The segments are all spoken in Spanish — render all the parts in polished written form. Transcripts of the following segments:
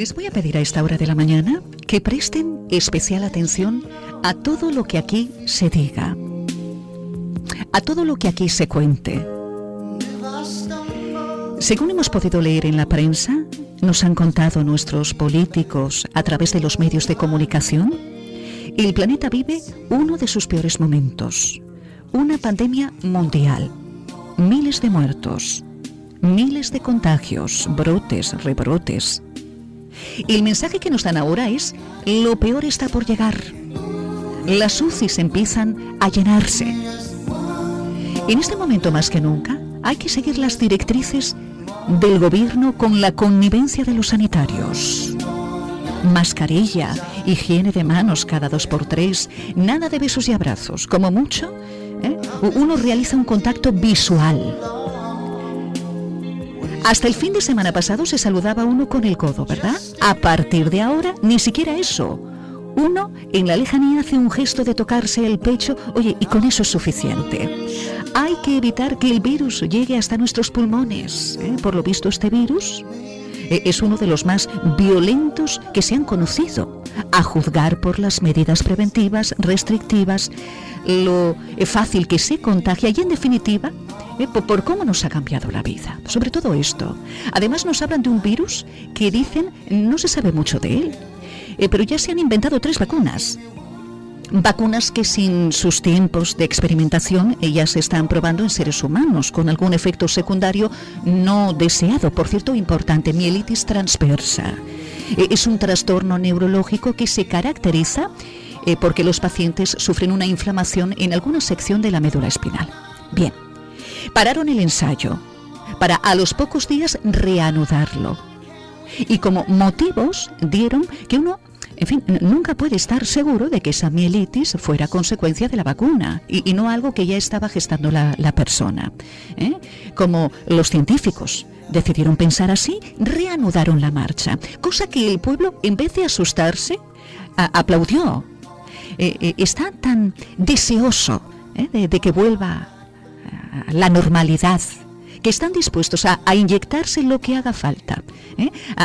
Les voy a pedir a esta hora de la mañana que presten especial atención a todo lo que aquí se diga, a todo lo que aquí se cuente. Según hemos podido leer en la prensa, nos han contado nuestros políticos a través de los medios de comunicación, el planeta vive uno de sus peores momentos, una pandemia mundial, miles de muertos, miles de contagios, brotes, rebrotes. El mensaje que nos dan ahora es: lo peor está por llegar. Las UCIs empiezan a llenarse. En este momento más que nunca hay que seguir las directrices del gobierno con la connivencia de los sanitarios. Mascarilla, higiene de manos cada 2x3, nada de besos y abrazos. Como mucho, uno realiza un contacto visual. Hasta el fin de semana pasado se saludaba uno con el codo, ¿verdad? A partir de ahora, ni siquiera eso. Uno en la lejanía hace un gesto de tocarse el pecho, oye, y con eso es suficiente. Hay que evitar que el virus llegue hasta nuestros pulmones. Por lo visto, este virus es uno de los más violentos que se han conocido, a juzgar por las medidas preventivas, restrictivas, lo fácil que se contagia y, en definitiva, por cómo nos ha cambiado la vida. Sobre todo esto. Además, nos hablan de un virus que dicen no se sabe mucho de él, pero ya se han inventado 3 vacunas. Vacunas que, sin sus tiempos de experimentación, ya se están probando en seres humanos con algún efecto secundario no deseado. Por cierto, importante, mielitis transversa. Es un trastorno neurológico que se caracteriza porque los pacientes sufren una inflamación en alguna sección de la médula espinal. Bien, pararon el ensayo para a los pocos días reanudarlo. Y como motivos dieron que uno, en fin, nunca puede estar seguro de que esa mielitis fuera consecuencia de la vacuna y no algo que ya estaba gestando la persona. Como los científicos decidieron pensar así, reanudaron la marcha, cosa que el pueblo, en vez de asustarse, aplaudió. Está tan deseoso de que vuelva a la normalidad, que están dispuestos a inyectarse lo que haga falta.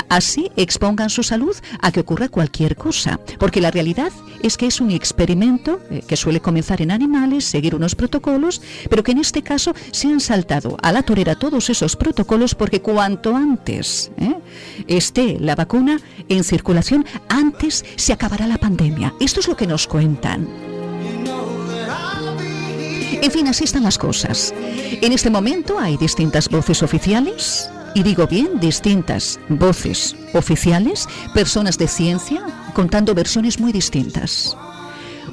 Así expongan su salud a que ocurra cualquier cosa, porque la realidad es que es un experimento que suele comenzar en animales, seguir unos protocolos, pero que en este caso se han saltado a la torera todos esos protocolos, porque cuanto antes esté la vacuna en circulación, antes se acabará la pandemia. Esto es lo que nos cuentan. En fin, así están las cosas. En este momento hay distintas voces oficiales, y digo bien, distintas voces oficiales, personas de ciencia, contando versiones muy distintas.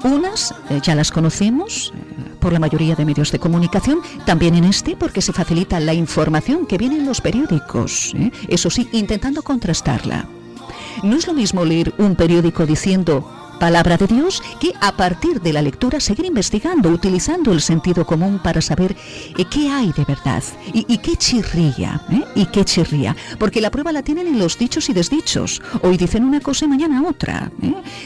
Unas ya las conocemos por la mayoría de medios de comunicación, también en este porque se facilita la información que viene en los periódicos, eso sí, intentando contrastarla. No es lo mismo leer un periódico diciendo palabra de Dios que, a partir de la lectura, seguir investigando, utilizando el sentido común para saber qué hay de verdad y qué chirría, y qué chirría, porque la prueba la tienen en los dichos y desdichos. Hoy dicen una cosa y mañana otra.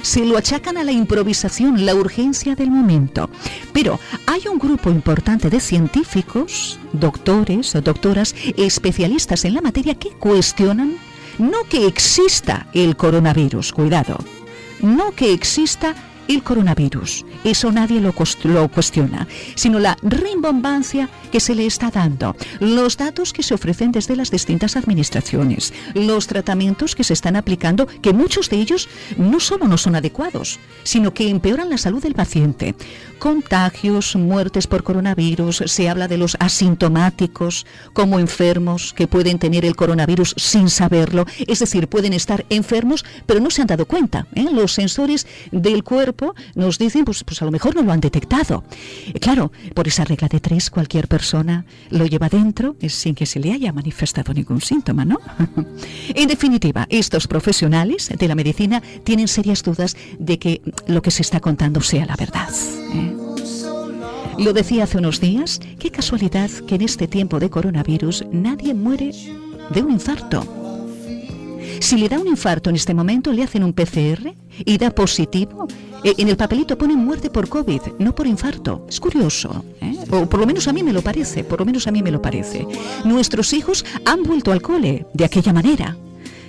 Se lo achacan a la improvisación, la urgencia del momento. Pero hay un grupo importante de científicos, doctores o doctoras, especialistas en la materia, que cuestionan no que exista el coronavirus, cuidado, no que exista el coronavirus, eso nadie lo cuestiona, sino la rimbombancia que se le está dando, los datos que se ofrecen desde las distintas administraciones, los tratamientos que se están aplicando, que muchos de ellos no solo no son adecuados, sino que empeoran la salud del paciente. Contagios, muertes por coronavirus, se habla de los asintomáticos como enfermos que pueden tener el coronavirus sin saberlo, es decir, pueden estar enfermos pero no se han dado cuenta. Los sensores del cuerpo nos dicen, pues a lo mejor no lo han detectado. Claro, por esa regla de 3, cualquier persona lo lleva dentro sin que se le haya manifestado ningún síntoma, ¿no? En definitiva, estos profesionales de la medicina tienen serias dudas de que lo que se está contando sea la verdad. Lo decía hace unos días, qué casualidad que en este tiempo de coronavirus nadie muere de un infarto. Si le da un infarto en este momento, le hacen un PCR y da positivo. En el papelito ponen muerte por COVID, no por infarto. Es curioso, o por lo menos a mí me lo parece, Nuestros hijos han vuelto al cole de aquella manera.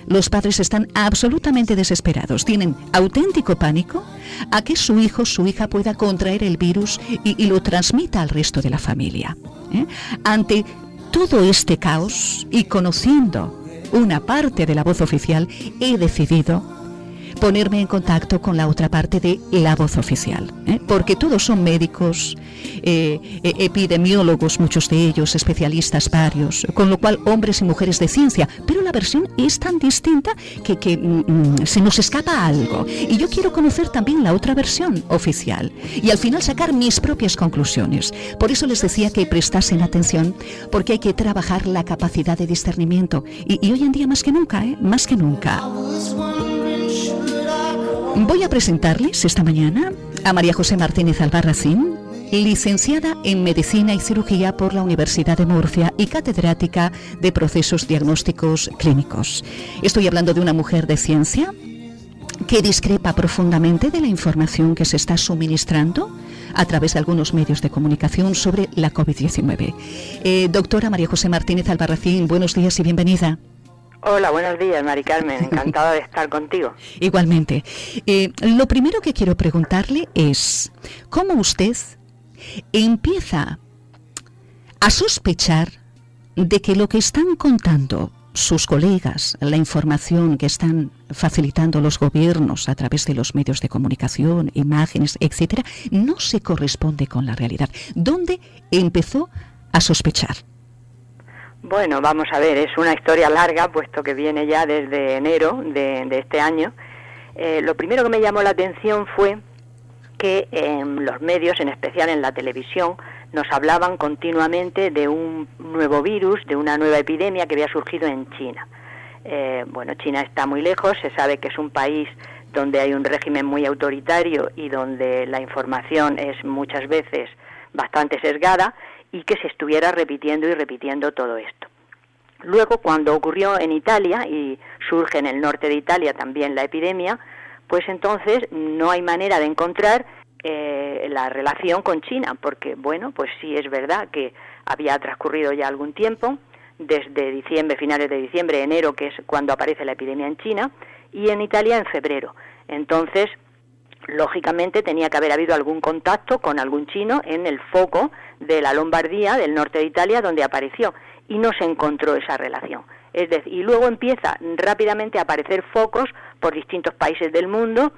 los padres están absolutamente desesperados, tienen auténtico pánico a que su hijo, su hija pueda contraer el virus y lo transmita al resto de la familia. Ante todo este caos y conociendo una parte de la voz oficial, he decidido ponerme en contacto con la otra parte de la voz oficial, porque todos son médicos, epidemiólogos, muchos de ellos, especialistas varios, con lo cual hombres y mujeres de ciencia, pero la versión es tan distinta que se nos escapa algo. Y yo quiero conocer también la otra versión oficial y al final sacar mis propias conclusiones. Por eso les decía que prestasen atención, porque hay que trabajar la capacidad de discernimiento y hoy en día más que nunca, más que nunca. Voy a presentarles esta mañana a María José Martínez Albarracín, licenciada en Medicina y Cirugía por la Universidad de Murcia y catedrática de Procesos Diagnósticos Clínicos. Estoy hablando de una mujer de ciencia que discrepa profundamente de la información que se está suministrando a través de algunos medios de comunicación sobre la COVID-19. Doctora María José Martínez Albarracín, buenos días y bienvenida. Hola, buenos días, Mari Carmen. Encantada de estar contigo. Igualmente. Lo primero que quiero preguntarle es, ¿cómo usted empieza a sospechar de que lo que están contando sus colegas, la información que están facilitando los gobiernos a través de los medios de comunicación, imágenes, etcétera, no se corresponde con la realidad? ¿Dónde empezó a sospechar? Bueno, vamos a ver, es una historia larga, puesto que viene ya desde enero de este año. Lo primero que me llamó la atención fue que en los medios, en especial en la televisión, nos hablaban continuamente de un nuevo virus, de una nueva epidemia que había surgido en China. Bueno, China está muy lejos, se sabe que es un país donde hay un régimen muy autoritario y donde la información es muchas veces bastante sesgada, y que se estuviera repitiendo y repitiendo todo esto. Luego, cuando ocurrió en Italia, y surge en el norte de Italia también la epidemia, pues entonces no hay manera de encontrar la relación con China, porque, bueno, pues sí es verdad que había transcurrido ya algún tiempo, desde diciembre, finales de diciembre, enero, que es cuando aparece la epidemia en China, y en Italia en febrero. Entonces, lógicamente tenía que haber habido algún contacto con algún chino en el foco de la Lombardía, del norte de Italia, donde apareció, y no se encontró esa relación. Es decir, y luego empieza rápidamente a aparecer focos por distintos países del mundo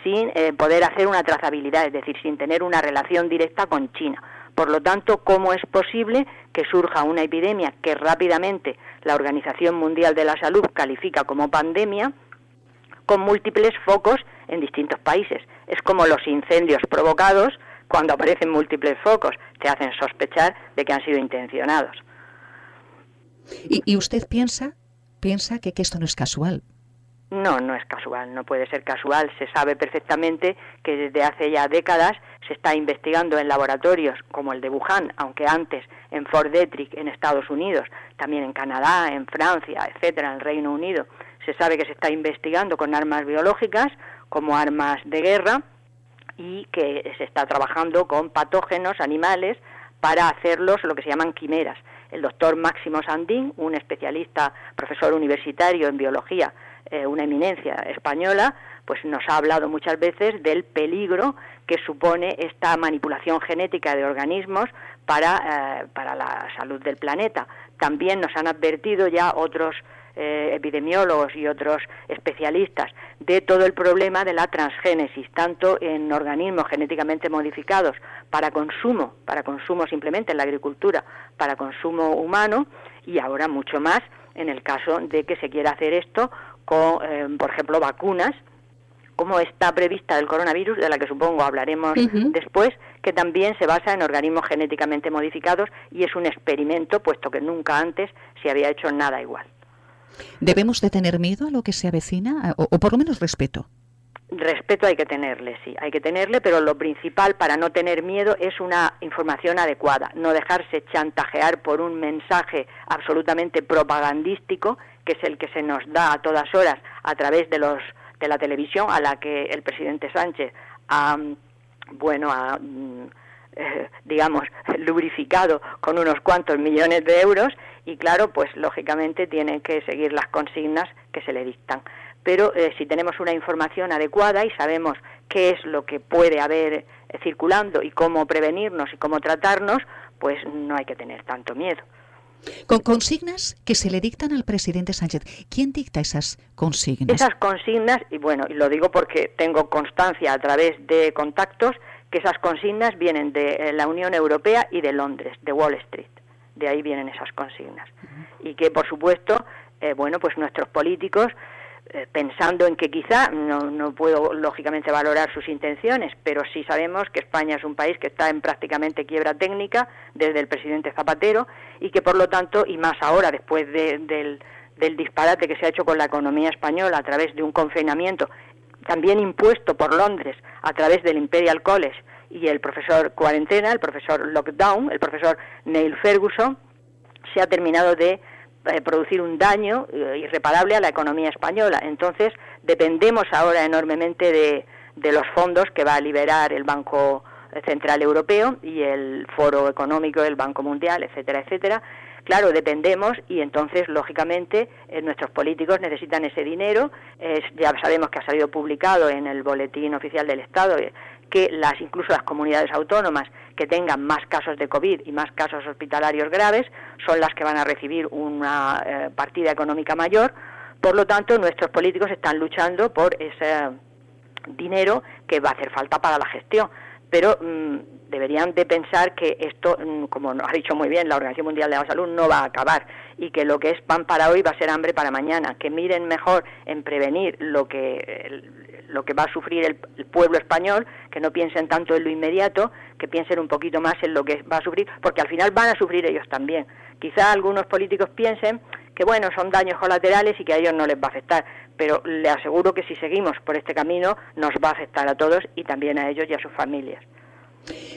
sin poder hacer una trazabilidad, es decir, sin tener una relación directa con China. Por lo tanto, ¿cómo es posible que surja una epidemia que rápidamente la Organización Mundial de la Salud califica como pandemia, con múltiples focos en distintos países? Es como los incendios provocados, cuando aparecen múltiples focos, te hacen sospechar de que han sido intencionados. ¿Y usted piensa que esto no es casual? No, no es casual, no puede ser casual. Se sabe perfectamente que desde hace ya décadas se está investigando en laboratorios como el de Wuhan, aunque antes en Fort Detrick en Estados Unidos, también en Canadá, en Francia, etcétera, en el Reino Unido. Se sabe que se está investigando con armas biológicas como armas de guerra y que se está trabajando con patógenos animales para hacerlos lo que se llaman quimeras. El doctor Máximo Sandín, un especialista, profesor universitario en biología, una eminencia española, pues nos ha hablado muchas veces del peligro que supone esta manipulación genética de organismos para la salud del planeta. También nos han advertido ya otros epidemiólogos y otros especialistas de todo el problema de la transgénesis, tanto en organismos genéticamente modificados para consumo simplemente en la agricultura, para consumo humano, y ahora mucho más en el caso de que se quiera hacer esto con, por ejemplo, vacunas, como está prevista el coronavirus, de la que supongo hablaremos después, que también se basa en organismos genéticamente modificados y es un experimento, puesto que nunca antes se había hecho nada igual. ¿Debemos de tener miedo a lo que se avecina o por lo menos respeto? Respeto hay que tenerle, sí, hay que tenerle, pero lo principal para no tener miedo es una información adecuada, no dejarse chantajear por un mensaje absolutamente propagandístico, que es el que se nos da a todas horas a través de la televisión, a la que el presidente Sánchez digamos, lubrificado con unos cuantos millones de euros y claro, pues lógicamente tienen que seguir las consignas que se le dictan. Pero si tenemos una información adecuada y sabemos qué es lo que puede haber circulando y cómo prevenirnos y cómo tratarnos, pues no hay que tener tanto miedo. Con consignas que se le dictan al presidente Sánchez. ¿Quién dicta esas consignas? Esas consignas, y bueno, y lo digo porque tengo constancia a través de contactos, que esas consignas vienen de la Unión Europea y de Londres, de Wall Street. De ahí vienen esas consignas. Y que, por supuesto, bueno, pues nuestros políticos, pensando en que quizá, no puedo lógicamente valorar sus intenciones, pero sí sabemos que España es un país que está en prácticamente quiebra técnica desde el presidente Zapatero y que por lo tanto, y más ahora después del disparate que se ha hecho con la economía española a través de un confinamiento también impuesto por Londres a través del Imperial College y el profesor Cuarentena, el profesor Lockdown, el profesor Neil Ferguson, se ha terminado de producir un daño irreparable a la economía española. Entonces, dependemos ahora enormemente de los fondos que va a liberar el Banco Central Europeo y el Foro Económico del Banco Mundial, etcétera, etcétera. Claro, dependemos y entonces, lógicamente, nuestros políticos necesitan ese dinero. Ya sabemos que ha salido publicado en el Boletín Oficial del Estado que incluso las comunidades autónomas que tengan más casos de COVID y más casos hospitalarios graves son las que van a recibir una partida económica mayor. Por lo tanto, nuestros políticos están luchando por ese dinero que va a hacer falta para la gestión. Pero deberían de pensar que esto, como nos ha dicho muy bien la Organización Mundial de la Salud, no va a acabar y que lo que es pan para hoy va a ser hambre para mañana, que miren mejor en prevenir lo que va a sufrir el pueblo español, que no piensen tanto en lo inmediato, que piensen un poquito más en lo que va a sufrir, porque al final van a sufrir ellos también. Quizá algunos políticos piensen que bueno, son daños colaterales y que a ellos no les va a afectar, pero le aseguro que si seguimos por este camino nos va a afectar a todos y también a ellos y a sus familias.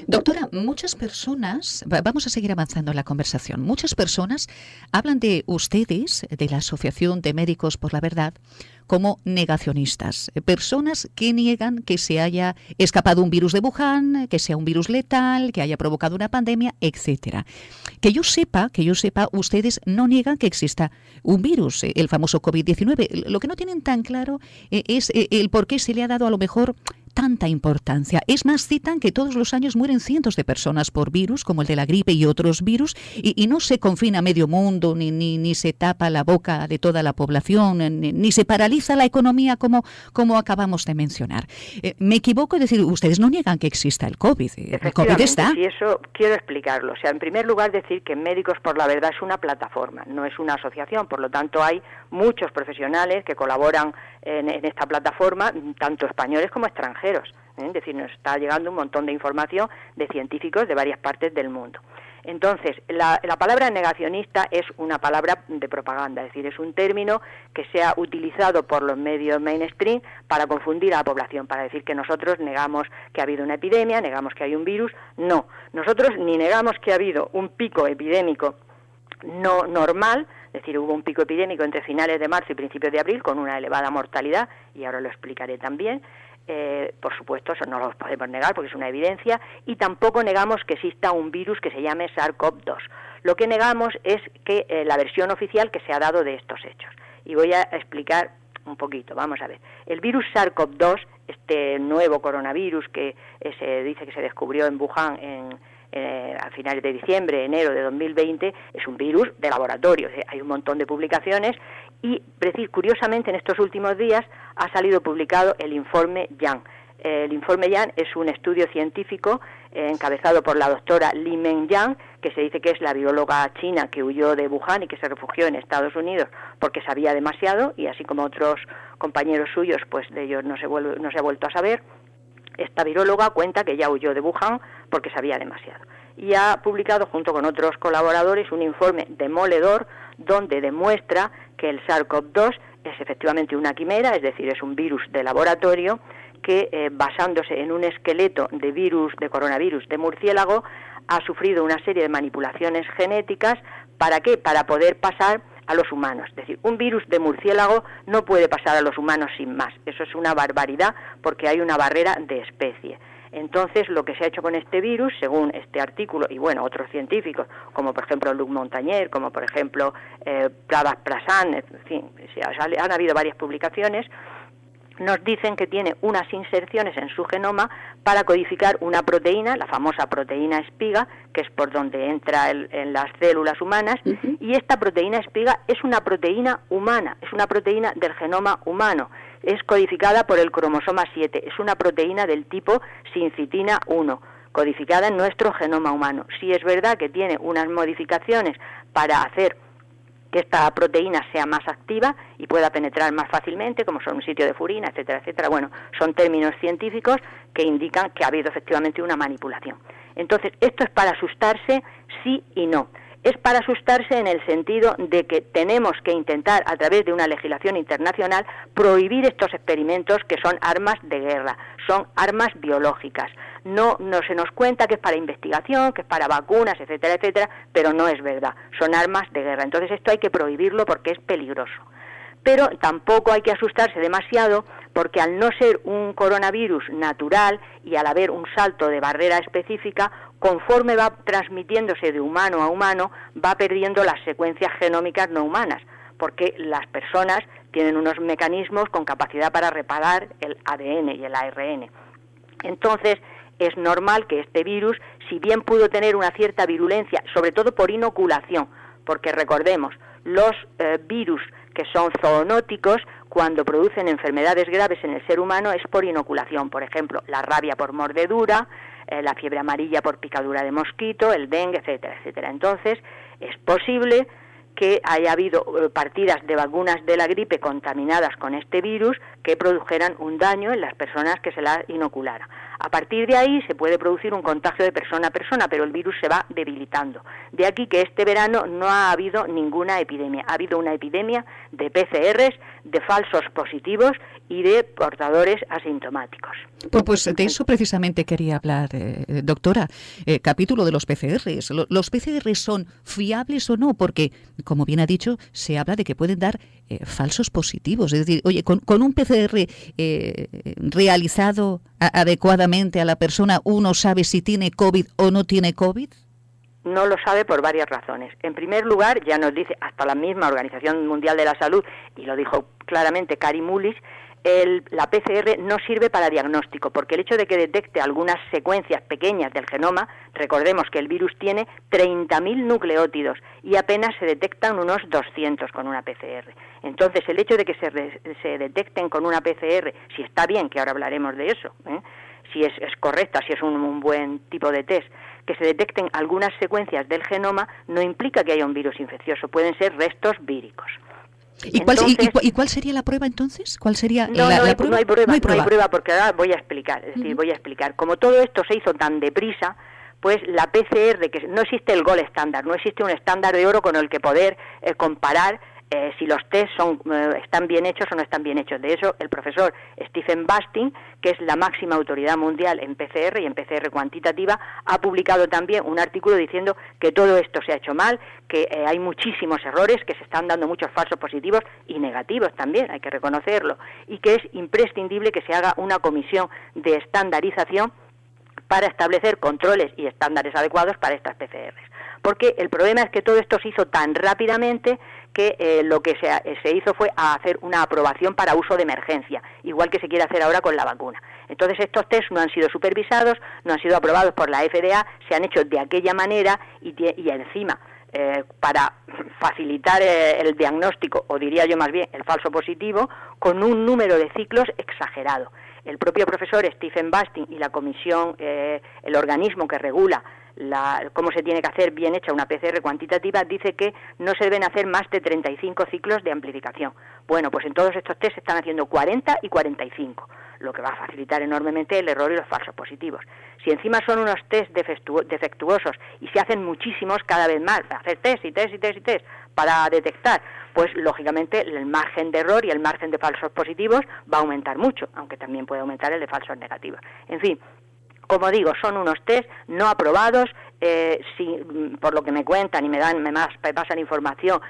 Doctora, muchas personas, vamos a seguir avanzando en la conversación, muchas personas hablan de ustedes, de la Asociación de Médicos por la Verdad, como negacionistas, personas que niegan que se haya escapado un virus de Wuhan, que sea un virus letal, que haya provocado una pandemia, etcétera. Que yo sepa, ustedes no niegan que exista un virus, el famoso COVID-19. Lo que no tienen tan claro es el por qué se le ha dado a lo mejor tanta importancia. Es más, citan que todos los años mueren cientos de personas por virus, como el de la gripe y otros virus, y no se confina medio mundo, ni se tapa la boca de toda la población, ni se paraliza la economía como acabamos de mencionar. ¿Me equivoco? Es decir, ustedes no niegan que exista el COVID. El COVID está. Y eso quiero explicarlo. O sea, en primer lugar decir que Médicos por la Verdad es una plataforma, no es una asociación. Por lo tanto, hay muchos profesionales que colaboran en esta plataforma, tanto españoles como extranjeros. Es decir, nos está llegando un montón de información de científicos de varias partes del mundo. Entonces, la palabra negacionista es una palabra de propaganda, es decir, es un término que se ha utilizado por los medios mainstream para confundir a la población, para decir que nosotros negamos que ha habido una epidemia, negamos que hay un virus. No, nosotros ni negamos que ha habido un pico epidémico no normal, es decir, hubo un pico epidémico entre finales de marzo y principios de abril con una elevada mortalidad, y ahora lo explicaré también. Por supuesto, eso no lo podemos negar porque es una evidencia, y tampoco negamos que exista un virus que se llame SARS-CoV-2. Lo que negamos es que la versión oficial que se ha dado de estos hechos. Y voy a explicar un poquito, vamos a ver. El virus SARS-CoV-2, este nuevo coronavirus que se dice que se descubrió en Wuhan a finales de diciembre, enero de 2020, es un virus de laboratorio. Hay un montón de publicaciones y, curiosamente, en estos últimos días ha salido publicado el informe Yang. El informe Yang es un estudio científico encabezado por la doctora Li Mengyang, que se dice que es la viróloga china que huyó de Wuhan y que se refugió en Estados Unidos porque sabía demasiado, y así como otros compañeros suyos, pues de ellos no se ha vuelto a saber. Esta viróloga cuenta que ya huyó de Wuhan porque sabía demasiado. Y ha publicado, junto con otros colaboradores, un informe demoledor donde demuestra que el SARS-CoV-2 es efectivamente una quimera, es decir, es un virus de laboratorio que, basándose en un esqueleto de coronavirus de murciélago, ha sufrido una serie de manipulaciones genéticas. ¿Para qué? Para poder pasar a los humanos. Es decir, un virus de murciélago no puede pasar a los humanos sin más. Eso es una barbaridad porque hay una barrera de especie. Entonces, lo que se ha hecho con este virus, según este artículo, y bueno, otros científicos, como por ejemplo Luc Montagnier, como por ejemplo Prabhat Prasan, en fin, han habido varias publicaciones, nos dicen que tiene unas inserciones en su genoma para codificar una proteína, la famosa proteína espiga, que es por donde entra en las células humanas, y esta proteína espiga es una proteína humana, es una proteína del genoma humano, es codificada por el cromosoma 7, es una proteína del tipo sincitina 1, codificada en nuestro genoma humano. Sí es verdad que tiene unas modificaciones para hacer que esta proteína sea más activa y pueda penetrar más fácilmente, como son un sitio de furina, etcétera, etcétera. Bueno, son términos científicos que indican que ha habido efectivamente una manipulación. Entonces, esto es para asustarse, sí y no. Es para asustarse en el sentido de que tenemos que intentar, a través de una legislación internacional, prohibir estos experimentos que son armas de guerra, son armas biológicas. No se nos cuenta que es para investigación, que es para vacunas, etcétera, etcétera, pero no es verdad, son armas de guerra. Entonces esto hay que prohibirlo porque es peligroso. Pero tampoco hay que asustarse demasiado porque al no ser un coronavirus natural y al haber un salto de barrera específica, conforme va transmitiéndose de humano a humano, va perdiendo las secuencias genómicas no humanas, porque las personas tienen unos mecanismos con capacidad para reparar el ADN y el ARN. Entonces, es normal que este virus, si bien pudo tener una cierta virulencia, sobre todo por inoculación, porque recordemos, los virus que son zoonóticos, cuando producen enfermedades graves en el ser humano, es por inoculación. Por ejemplo, la rabia por mordedura, la fiebre amarilla por picadura de mosquito, el dengue, etcétera, etcétera. Entonces, es posible que haya habido partidas de vacunas de la gripe contaminadas con este virus que produjeran un daño en las personas que se las inoculara. A partir de ahí se puede producir un contagio de persona a persona, pero el virus se va debilitando. De aquí que este verano no ha habido ninguna epidemia. Ha habido una epidemia de PCRs, de falsos positivos y de portadores asintomáticos. Pues de eso precisamente quería hablar, doctora. Capítulo de los PCRs. ¿Los PCRs son fiables o no? Porque, como bien ha dicho, se habla de que pueden dar falsos positivos. Es decir, oye, con un PCR realizado adecuadamente a la persona, ¿uno sabe si tiene COVID o no tiene COVID? No lo sabe por varias razones. En primer lugar, ya nos dice hasta la misma Organización Mundial de la Salud, y lo dijo claramente Kary Mullis, la PCR no sirve para diagnóstico, porque el hecho de que detecte algunas secuencias pequeñas del genoma, recordemos que el virus tiene 30.000 nucleótidos y apenas se detectan unos 200 con una PCR. Entonces, el hecho de que se detecten con una PCR, si está bien, que ahora hablaremos de eso, si es correcta, si es un buen tipo de test, que se detecten algunas secuencias del genoma, no implica que haya un virus infeccioso, pueden ser restos víricos. ¿Y cuál sería la prueba entonces? ¿Cuál sería la prueba? No hay prueba porque ahora voy a explicar. Es decir, voy a explicar. Como todo esto se hizo tan deprisa, pues la PCR, que no existe el gold estándar, no existe un estándar de oro con el que poder comparar si los test están bien hechos o no están bien hechos. De eso, el profesor Stephen Bastin, que es la máxima autoridad mundial en PCR y en PCR cuantitativa, ha publicado también un artículo diciendo que todo esto se ha hecho mal, que hay muchísimos errores, que se están dando muchos falsos positivos y negativos también, hay que reconocerlo, y que es imprescindible que se haga una comisión de estandarización para establecer controles y estándares adecuados para estas PCRs. Porque el problema es que todo esto se hizo tan rápidamente que lo que se hizo fue hacer una aprobación para uso de emergencia, igual que se quiere hacer ahora con la vacuna. Entonces estos test no han sido supervisados, no han sido aprobados por la FDA, se han hecho de aquella manera y encima, para facilitar el diagnóstico, o diría yo más bien el falso positivo, con un número de ciclos exagerado. El propio profesor Stephen Bastin y la comisión, el organismo que regula cómo se tiene que hacer bien hecha una PCR cuantitativa, dice que no se deben hacer más de 35 ciclos de amplificación. Bueno, pues en todos estos test se están haciendo 40 y 45, lo que va a facilitar enormemente el error y los falsos positivos. Si encima son unos test defectuosos y se hacen muchísimos cada vez más, hacer test y test y test y test para detectar, pues lógicamente el margen de error y el margen de falsos positivos va a aumentar mucho, aunque también puede aumentar el de falsos negativos. En fin, como digo, son unos test no aprobados por lo que me cuentan y me pasan información,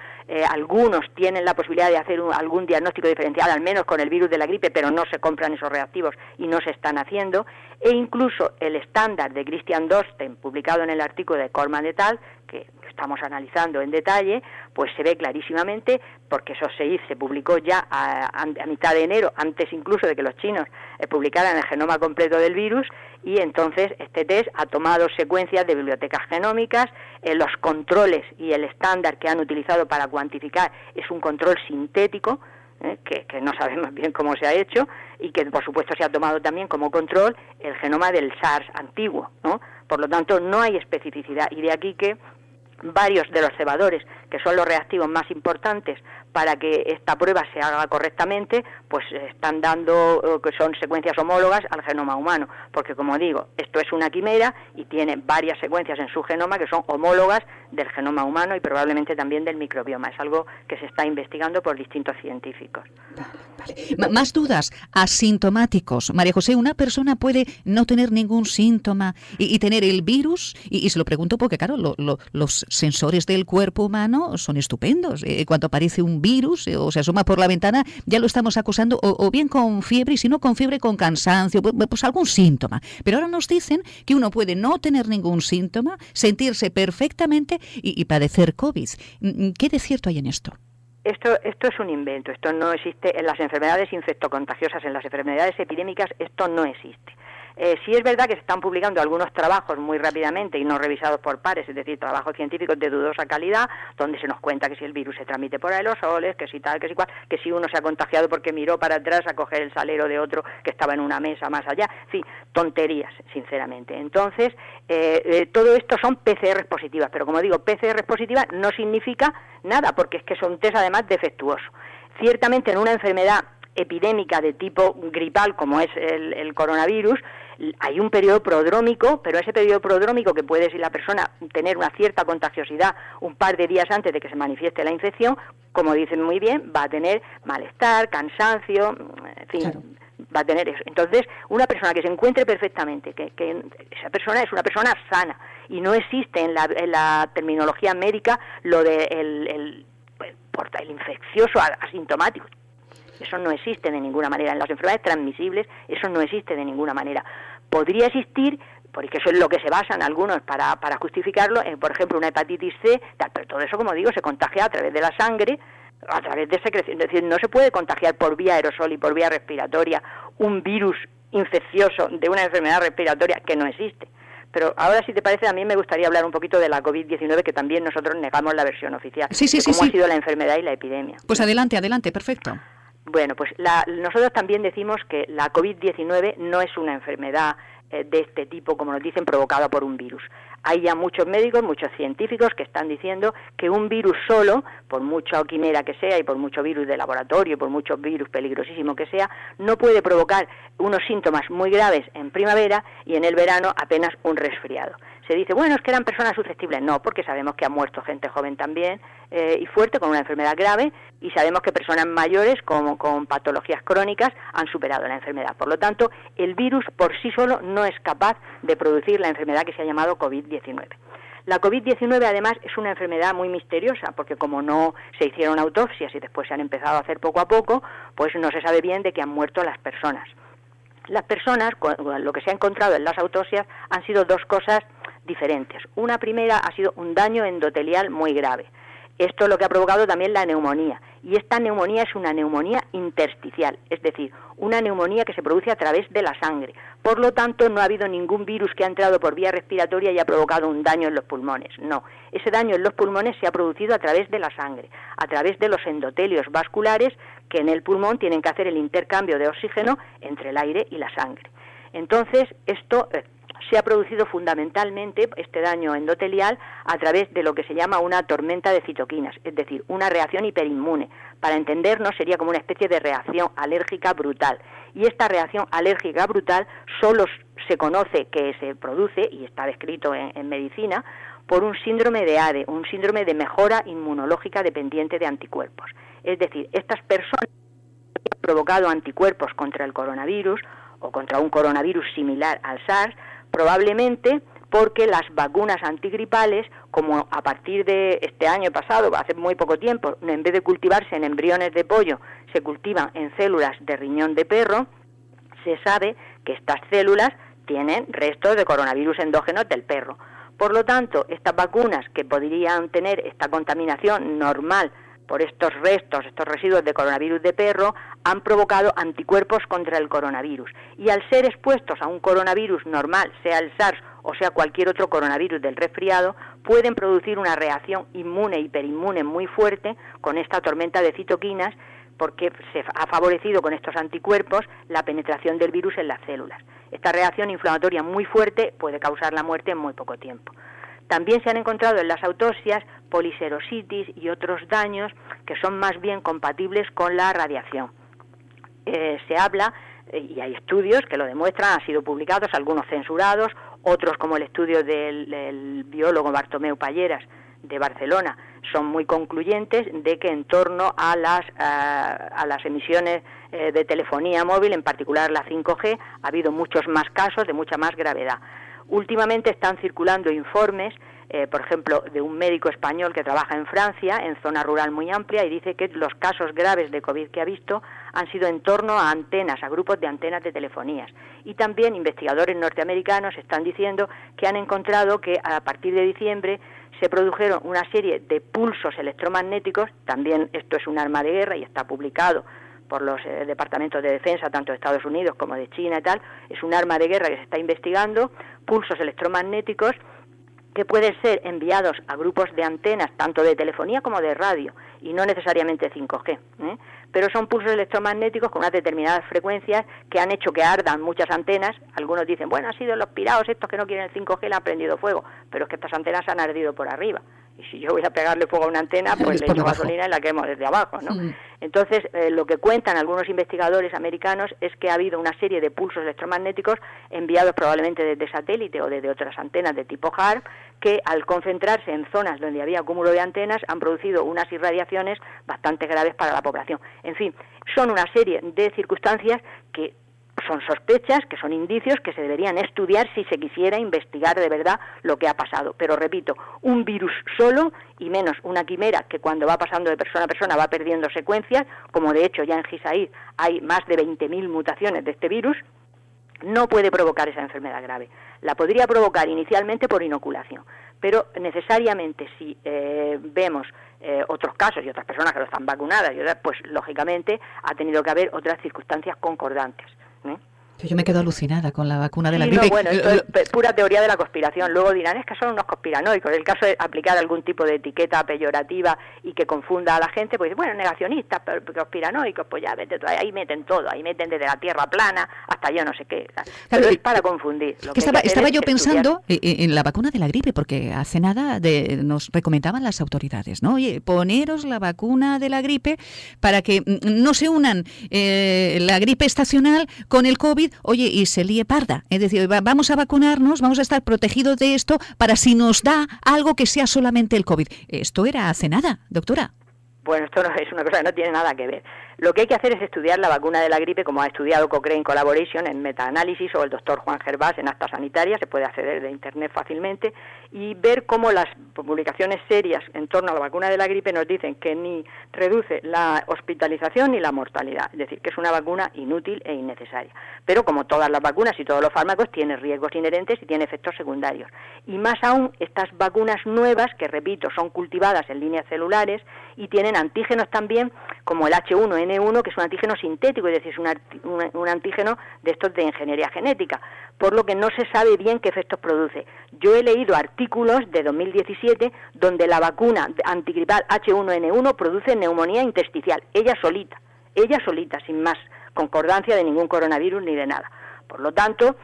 algunos tienen la posibilidad de hacer algún diagnóstico diferencial, al menos con el virus de la gripe, pero no se compran esos reactivos y no se están haciendo, e incluso el estándar de Christian Drosten, publicado en el artículo de Corman et al., que estamos analizando en detalle, pues se ve clarísimamente, porque eso se publicó ya a mitad de enero, antes incluso de que los chinos publicaran el genoma completo del virus, y entonces este test ha tomado secuencias de bibliotecas genómicas, los controles y el estándar que han utilizado para cuantificar es un control sintético, que no sabemos bien cómo se ha hecho, y que por supuesto se ha tomado también como control el genoma del SARS antiguo, ¿no? Por lo tanto no hay especificidad, y de aquí que varios de los cebadores, que son los reactivos más importantes para que esta prueba se haga correctamente, pues están dando que son secuencias homólogas al genoma humano, porque como digo, esto es una quimera y tiene varias secuencias en su genoma que son homólogas del genoma humano y probablemente también del microbioma. Es algo que se está investigando por distintos científicos. Vale. Más dudas, asintomáticos. María José, ¿una persona puede no tener ningún síntoma y tener el virus? Y se lo pregunto porque, claro, los sensores del cuerpo humano son estupendos. Cuando aparece un virus o se asoma por la ventana, ya lo estamos acusando o bien con fiebre, y si no con fiebre, con cansancio, pues algún síntoma. Pero ahora nos dicen que uno puede no tener ningún síntoma, sentirse perfectamente y padecer COVID. ¿Qué de cierto hay en esto? Esto es un invento, esto no existe en las enfermedades infectocontagiosas, en las enfermedades epidémicas, esto no existe. Sí es verdad que se están publicando algunos trabajos muy rápidamente y no revisados por pares, es decir, trabajos científicos de dudosa calidad, donde se nos cuenta que si el virus se transmite por aerosoles, que si tal, que si cual, que si uno se ha contagiado porque miró para atrás a coger el salero de otro que estaba en una mesa más allá, en fin, tonterías, sinceramente. Entonces, todo esto son PCRs positivas, pero como digo, PCRs positivas no significa nada, porque es que son test además defectuosos. Ciertamente en una enfermedad epidémica de tipo gripal como es el coronavirus, hay un periodo prodrómico, pero ese periodo prodrómico que puede, si la persona tener una cierta contagiosidad un par de días antes de que se manifieste la infección, como dicen muy bien, va a tener malestar, cansancio, en fin, claro, va a tener eso. Entonces, una persona que se encuentre perfectamente, que esa persona es una persona sana, y no existe en la terminología médica lo de el infeccioso asintomático. Eso no existe de ninguna manera. En las enfermedades transmisibles eso no existe de ninguna manera. Podría existir, porque eso es lo que se basan algunos para justificarlo, por ejemplo, una hepatitis C, tal, pero todo eso, como digo, se contagia a través de la sangre, a través de secreción. Es decir, no se puede contagiar por vía aerosol y por vía respiratoria un virus infeccioso de una enfermedad respiratoria que no existe. Pero ahora, si te parece, a mí me gustaría hablar un poquito de la COVID-19, que también nosotros negamos la versión oficial, de cómo ha sido la enfermedad y la epidemia. Pues adelante, perfecto. Bueno, pues nosotros también decimos que la COVID-19 no es una enfermedad de este tipo, como nos dicen, provocada por un virus. Hay ya muchos médicos, muchos científicos que están diciendo que un virus solo, por mucha quimera que sea y por mucho virus de laboratorio, por mucho virus peligrosísimo que sea, no puede provocar unos síntomas muy graves en primavera y en el verano apenas un resfriado. Se dice, bueno, es que eran personas susceptibles. No, porque sabemos que ha muerto gente joven también y fuerte con una enfermedad grave, y sabemos que personas mayores con patologías crónicas han superado la enfermedad. Por lo tanto, el virus por sí solo no es capaz de producir la enfermedad que se ha llamado COVID-19. La COVID-19 además es una enfermedad muy misteriosa, porque como no se hicieron autopsias y después se han empezado a hacer poco a poco, pues no se sabe bien de qué han muerto las personas. Las personas, lo que se ha encontrado en las autopsias, han sido dos cosas diferentes. Una primera ha sido un daño endotelial muy grave. Esto es lo que ha provocado también la neumonía. Y esta neumonía es una neumonía intersticial, es decir, una neumonía que se produce a través de la sangre. Por lo tanto, no ha habido ningún virus que ha entrado por vía respiratoria y ha provocado un daño en los pulmones. No, ese daño en los pulmones se ha producido a través de la sangre, a través de los endotelios vasculares que en el pulmón tienen que hacer el intercambio de oxígeno entre el aire y la sangre. Entonces, esto se ha producido fundamentalmente, este daño endotelial, a través de lo que se llama una tormenta de citoquinas, es decir, una reacción hiperinmune. Para entendernos, sería como una especie de reacción alérgica brutal. Y esta reacción alérgica brutal solo se conoce que se produce, y está descrito en medicina, por un síndrome de ADE, un síndrome de mejora inmunológica dependiente de anticuerpos. Es decir, estas personas que han provocado anticuerpos contra el coronavirus o contra un coronavirus similar al SARS, probablemente porque las vacunas antigripales, como a partir de este año pasado, hace muy poco tiempo, en vez de cultivarse en embriones de pollo, se cultivan en células de riñón de perro, se sabe que estas células tienen restos de coronavirus endógenos del perro. Por lo tanto, estas vacunas que podrían tener esta contaminación normal por estos restos, estos residuos de coronavirus de perro, han provocado anticuerpos contra el coronavirus. Y al ser expuestos a un coronavirus normal, sea el SARS o sea cualquier otro coronavirus del resfriado, pueden producir una reacción inmune, hiperinmune muy fuerte con esta tormenta de citoquinas, porque se ha favorecido con estos anticuerpos la penetración del virus en las células. Esta reacción inflamatoria muy fuerte puede causar la muerte en muy poco tiempo. También se han encontrado en las autopsias poliserositis y otros daños que son más bien compatibles con la radiación. Se habla, y hay estudios que lo demuestran, han sido publicados, algunos censurados, otros como el estudio del biólogo Bartomeu Palleras de Barcelona, son muy concluyentes de que en torno a las emisiones de telefonía móvil, en particular la 5G, ha habido muchos más casos de mucha más gravedad. Últimamente están circulando informes, por ejemplo, de un médico español que trabaja en Francia, en zona rural muy amplia, y dice que los casos graves de COVID que ha visto han sido en torno a antenas, a grupos de antenas de telefonías. Y también investigadores norteamericanos están diciendo que han encontrado que a partir de diciembre se produjeron una serie de pulsos electromagnéticos, también esto es un arma de guerra y está publicado por los departamentos de defensa, tanto de Estados Unidos como de China y tal, es un arma de guerra que se está investigando, pulsos electromagnéticos que pueden ser enviados a grupos de antenas, tanto de telefonía como de radio, y no necesariamente 5G, pero son pulsos electromagnéticos con unas determinadas frecuencias que han hecho que ardan muchas antenas. Algunos dicen, bueno, han sido los pirados estos que no quieren el 5G, le han prendido fuego, pero es que estas antenas han ardido por arriba. Y si yo voy a pegarle fuego a una antena, pues le echo gasolina y la quemo desde abajo, ¿no? Entonces, lo que cuentan algunos investigadores americanos es que ha habido una serie de pulsos electromagnéticos enviados probablemente desde satélite o desde otras antenas de tipo HAARP, que al concentrarse en zonas donde había acúmulo de antenas han producido unas irradiaciones bastante graves para la población. En fin, son una serie de circunstancias que son sospechas, que son indicios que se deberían estudiar si se quisiera investigar de verdad lo que ha pasado. Pero repito, un virus solo, y menos una quimera que cuando va pasando de persona a persona va perdiendo secuencias, como de hecho ya en Gisaid hay más de 20.000 mutaciones de este virus, no puede provocar esa enfermedad grave. La podría provocar inicialmente por inoculación, pero necesariamente si vemos otros casos y otras personas que no están vacunadas, pues lógicamente ha tenido que haber otras circunstancias concordantes. Yo me quedo alucinada con la vacuna de la sí, gripe. No, bueno, esto es pura teoría de la conspiración. Luego dirán, es que son unos conspiranoicos. El caso de aplicar algún tipo de etiqueta peyorativa y que confunda a la gente, pues bueno, negacionistas, conspiranoicos, pues ya vete, ahí meten todo, ahí meten desde la tierra plana hasta yo no sé qué. Pero es para confundir. Estaba yo pensando en la vacuna de la gripe, porque hace nada nos recomendaban las autoridades, ¿no? Oye, poneros la vacuna de la gripe para que no se unan la gripe estacional con el COVID, oye, y se líe parda. Es decir, vamos a vacunarnos, vamos a estar protegidos de esto para si nos da algo que sea solamente el COVID. Esto era hace nada, doctora. Bueno, esto no es una cosa que no tiene nada que ver. Lo que hay que hacer es estudiar la vacuna de la gripe, como ha estudiado Cochrane Collaboration en metaanálisis, o el doctor Juan Gervás en Acta Sanitaria, se puede acceder de internet fácilmente, y ver cómo las publicaciones serias en torno a la vacuna de la gripe nos dicen que ni reduce la hospitalización ni la mortalidad, es decir, que es una vacuna inútil e innecesaria. Pero como todas las vacunas y todos los fármacos, tiene riesgos inherentes y tiene efectos secundarios. Y más aún, estas vacunas nuevas, que repito, son cultivadas en líneas celulares y tienen antígenos también, como el H1N1, que es un antígeno sintético, es decir, es un antígeno de estos de ingeniería genética, por lo que no se sabe bien qué efectos produce. Yo he leído artículos de 2017 donde la vacuna antigripal H1N1 produce neumonía intersticial, ella solita, sin más concordancia de ningún coronavirus ni de nada. Por lo tanto,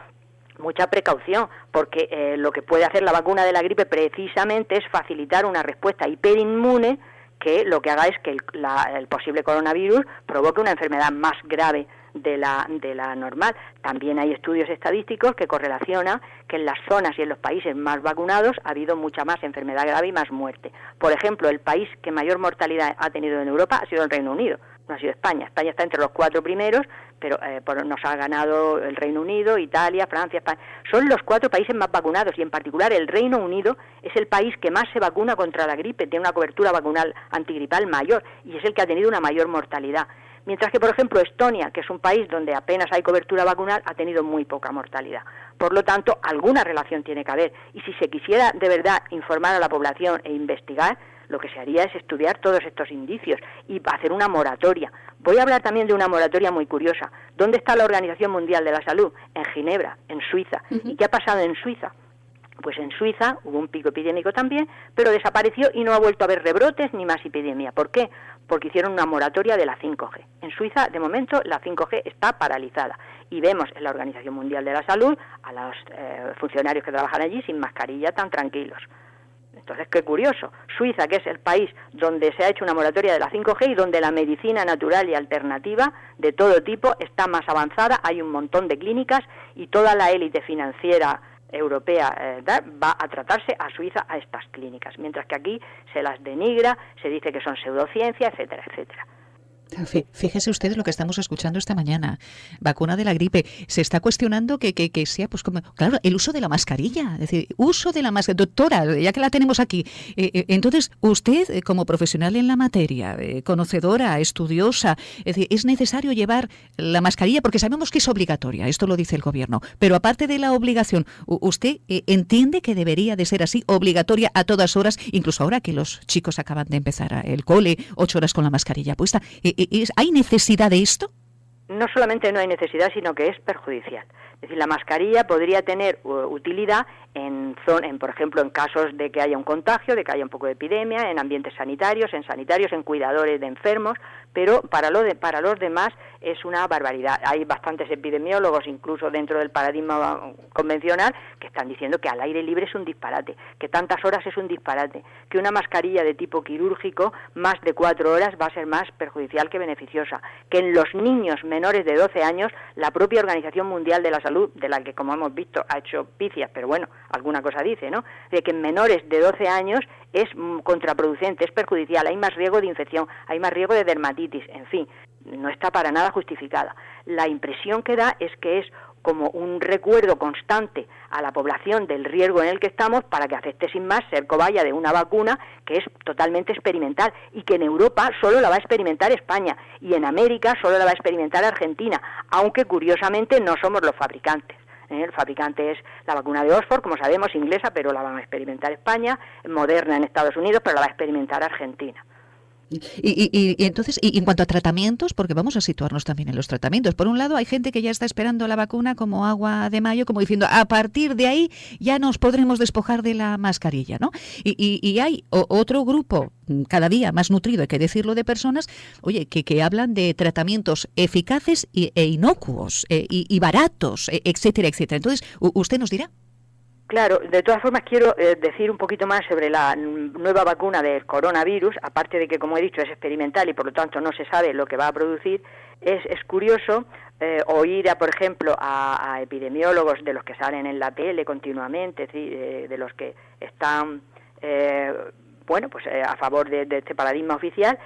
mucha precaución, porque lo que puede hacer la vacuna de la gripe precisamente es facilitar una respuesta hiperinmune que lo que haga es que el posible coronavirus provoque una enfermedad más grave de la normal. También hay estudios estadísticos que correlacionan que en las zonas y en los países más vacunados ha habido mucha más enfermedad grave y más muerte. Por ejemplo, el país que mayor mortalidad ha tenido en Europa ha sido el Reino Unido, no ha sido España. España está entre los 4 primeros, pero nos ha ganado el Reino Unido, Italia, Francia, España. Son los 4 países más vacunados y en particular el Reino Unido es el país que más se vacuna contra la gripe, tiene una cobertura vacunal antigripal mayor y es el que ha tenido una mayor mortalidad. Mientras que, por ejemplo, Estonia, que es un país donde apenas hay cobertura vacunal, ha tenido muy poca mortalidad. Por lo tanto, alguna relación tiene que haber. Y si se quisiera de verdad informar a la población e investigar, lo que se haría es estudiar todos estos indicios y hacer una moratoria. Voy a hablar también de una moratoria muy curiosa. ¿Dónde está la Organización Mundial de la Salud? En Ginebra, en Suiza. ¿Y qué ha pasado en Suiza? Pues en Suiza hubo un pico epidémico también, pero desapareció y no ha vuelto a haber rebrotes ni más epidemia. ¿Por qué? Porque hicieron una moratoria de la 5G. En Suiza, de momento, la 5G está paralizada. Y vemos en la Organización Mundial de la Salud a los funcionarios que trabajan allí sin mascarilla tan tranquilos. Entonces, qué curioso. Suiza, que es el país donde se ha hecho una moratoria de la 5G y donde la medicina natural y alternativa de todo tipo está más avanzada, hay un montón de clínicas y toda la élite financiera europea va a tratarse a Suiza a estas clínicas, mientras que aquí se las denigra, se dice que son pseudociencia, etcétera, etcétera. Fíjese ustedes lo que estamos escuchando esta mañana. Vacuna de la gripe. Se está cuestionando que sea, pues como, claro, el uso de la mascarilla. Es decir, uso de la mascarilla. Doctora, ya que la tenemos aquí, entonces, usted, como profesional en la materia, conocedora, estudiosa, es decir, es necesario llevar la mascarilla porque sabemos que es obligatoria, esto lo dice el gobierno. Pero aparte de la obligación, ¿usted entiende que debería de ser así, obligatoria a todas horas, incluso ahora que los chicos acaban de empezar el cole, 8 horas con la mascarilla puesta? ¿Hay necesidad de esto? No solamente no hay necesidad, sino que es perjudicial. Es decir, la mascarilla podría tener utilidad por ejemplo, en casos de que haya un contagio, de que haya un poco de epidemia, en ambientes sanitarios, en cuidadores de enfermos, pero para los demás es una barbaridad. Hay bastantes epidemiólogos, incluso dentro del paradigma convencional, que están diciendo que al aire libre es un disparate, que tantas horas es un disparate, que una mascarilla de tipo quirúrgico más de 4 horas va a ser más perjudicial que beneficiosa, que en los niños menores de 12 años la propia Organización Mundial de la Salud, de la que, como hemos visto, ha hecho picias, pero bueno, alguna cosa dice, ¿no?, de que en menores de 12 años es contraproducente, es perjudicial, hay más riesgo de infección, hay más riesgo de dermatitis, en fin, no está para nada justificada. La impresión que da es que es como un recuerdo constante a la población del riesgo en el que estamos para que acepte sin más ser cobaya de una vacuna que es totalmente experimental y que en Europa solo la va a experimentar España y en América solo la va a experimentar Argentina, aunque curiosamente no somos los fabricantes. El fabricante es la vacuna de Oxford, como sabemos, inglesa, pero la van a experimentar España, Moderna en Estados Unidos, pero la va a experimentar Argentina. Y entonces, y en cuanto a tratamientos, porque vamos a situarnos también en los tratamientos. Por un lado, hay gente que ya está esperando la vacuna como agua de mayo, como diciendo, a partir de ahí ya nos podremos despojar de la mascarilla, ¿no? Y hay otro grupo, cada día más nutrido, hay que decirlo, de personas, oye, que hablan de tratamientos eficaces e inocuos y baratos, etcétera, etcétera. Entonces, ¿usted nos dirá? Claro, de todas formas quiero decir un poquito más sobre la nueva vacuna del coronavirus, aparte de que, como he dicho, es experimental y por lo tanto no se sabe lo que va a producir. Es curioso oír, por ejemplo, a epidemiólogos de los que salen en la tele continuamente, es decir, de los que están a favor de este paradigma oficial,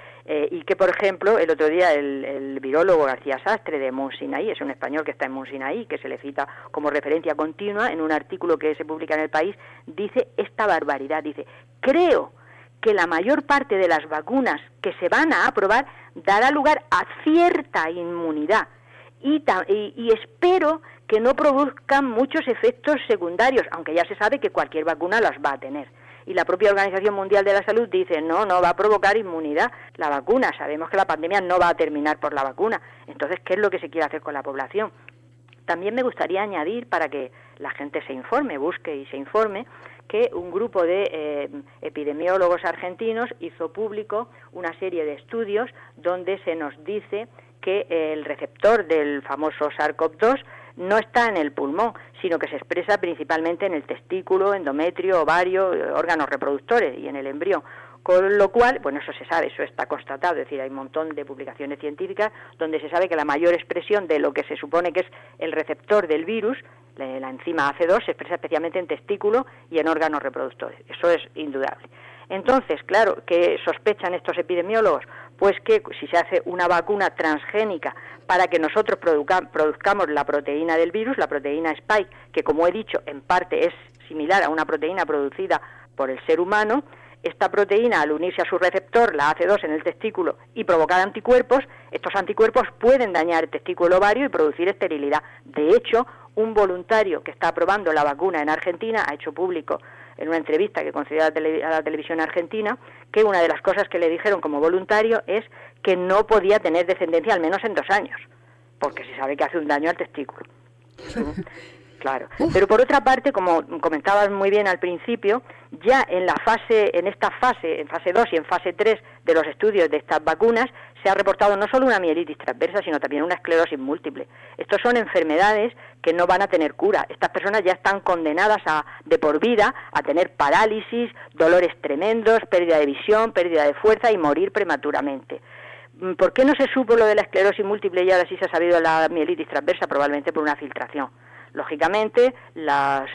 y que, por ejemplo, el otro día el virólogo García Sastre de Mount Sinai, es un español que está en Mount Sinai, que se le cita como referencia continua en un artículo que se publica en El País, dice esta barbaridad, dice: creo que la mayor parte de las vacunas que se van a aprobar dará lugar a cierta inmunidad y espero que no produzcan muchos efectos secundarios, aunque ya se sabe que cualquier vacuna las va a tener. Y la propia Organización Mundial de la Salud dice, no va a provocar inmunidad la vacuna, sabemos que la pandemia no va a terminar por la vacuna. Entonces, ¿qué es lo que se quiere hacer con la población? También me gustaría añadir, para que la gente se informe, busque y se informe, que un grupo de epidemiólogos argentinos hizo público una serie de estudios donde se nos dice que el receptor del famoso SARS-CoV-2 no está en el pulmón, sino que se expresa principalmente en el testículo, endometrio, ovario, órganos reproductores y en el embrión. Con lo cual, bueno, eso se sabe, eso está constatado, es decir, hay un montón de publicaciones científicas donde se sabe que la mayor expresión de lo que se supone que es el receptor del virus, la enzima AC2, se expresa especialmente en testículo y en órganos reproductores. Eso es indudable. Entonces, claro, ¿qué sospechan estos epidemiólogos? después que si se hace una vacuna transgénica para que nosotros produzcamos la proteína del virus, la proteína Spike, que como he dicho, en parte es similar a una proteína producida por el ser humano, esta proteína, al unirse a su receptor, la AC2 en el testículo y provocar anticuerpos, estos anticuerpos pueden dañar el testículo ovario y producir esterilidad. De hecho, un voluntario que está probando la vacuna en Argentina ha hecho público en una entrevista que concedió a la televisión argentina que una de las cosas que le dijeron como voluntario es que no podía tener descendencia al menos en 2 años, porque se sabe que hace un daño al testículo. Claro. Pero por otra parte, como comentabas muy bien al principio, ya en esta fase, en fase 2 y en fase 3 de los estudios de estas vacunas, se ha reportado no solo una mielitis transversa, sino también una esclerosis múltiple. Estos son enfermedades que no van a tener cura. Estas personas ya están condenadas de por vida a tener parálisis, dolores tremendos, pérdida de visión, pérdida de fuerza y morir prematuramente. ¿Por qué no se supo lo de la esclerosis múltiple y ahora sí se ha sabido la mielitis transversa? Probablemente por una filtración. Lógicamente, los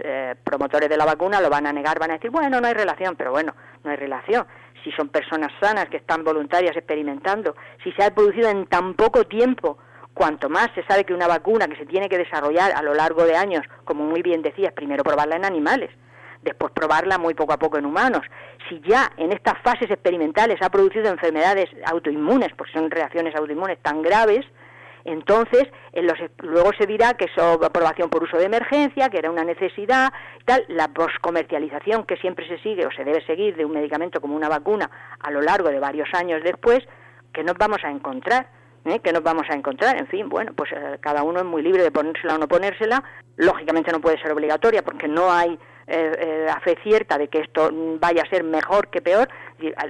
promotores de la vacuna lo van a negar, van a decir, bueno, no hay relación, pero bueno, no hay relación. Si son personas sanas que están voluntarias experimentando, si se ha producido en tan poco tiempo, cuanto más se sabe que una vacuna que se tiene que desarrollar a lo largo de años, como muy bien decías, primero probarla en animales, después probarla muy poco a poco en humanos. Si ya en estas fases experimentales ha producido enfermedades autoinmunes, porque son reacciones autoinmunes tan graves, entonces luego se dirá que es aprobación por uso de emergencia, que era una necesidad, tal. La poscomercialización que siempre se sigue o se debe seguir de un medicamento como una vacuna a lo largo de varios años después, ¿qué nos vamos a encontrar? ¿Qué nos vamos a encontrar? En fin, bueno, pues cada uno es muy libre de ponérsela o no ponérsela. Lógicamente no puede ser obligatoria porque no hay a fe cierta de que esto vaya a ser mejor que peor.